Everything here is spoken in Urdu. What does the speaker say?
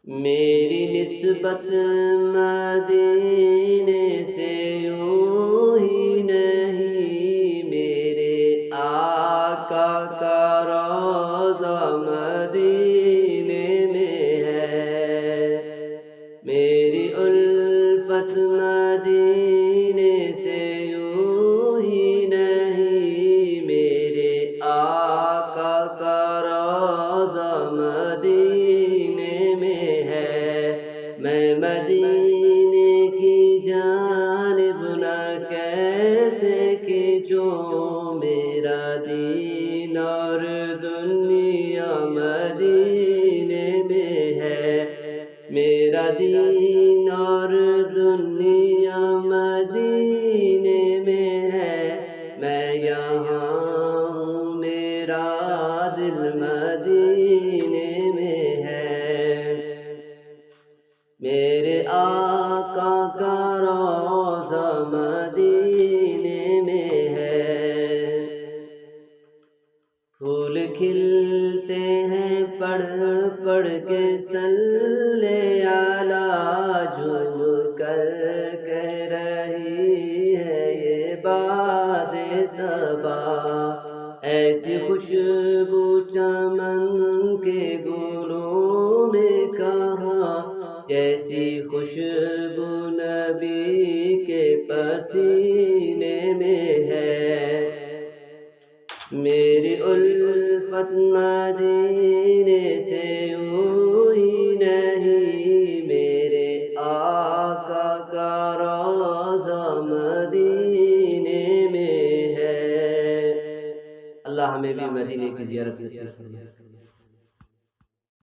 میری نسبت مدینے سے یوں ہی نہیں، میرے آقا کا روضہ مدینے میں ہے۔ میری الفت مدینے سے یوں ہی نہیں، میرے آقا کا روضہ مدینے میں ہے۔ میں مدینے کی جانب نہ کیسے کھینچوں، میرا دین اور دنیا مدینے میں ہے۔ میرا دین اور دنیا مدینے میں ہے، میں یہاں ہوں میرا دل مدینے میں ہے۔ میرے آقا کا روضہ مدینے میں ہے۔ پھول کھلتے ہیں پڑھ پڑھ کے صلی علی، جھوم کر کہہ رہی ہے یہ باد صبا۔ ایسی خوشبو چمن کے گلوں میں کہاں، جیسی خوشبو نبی کے پسینے میں ہے۔ میری الفت مدینے سے یوں ہی نہیں، میرے آقا کا روضہ مدینے میں ہے۔ اللہ ہمیں بھی مدینے کی زیارت نصیب فرمائے۔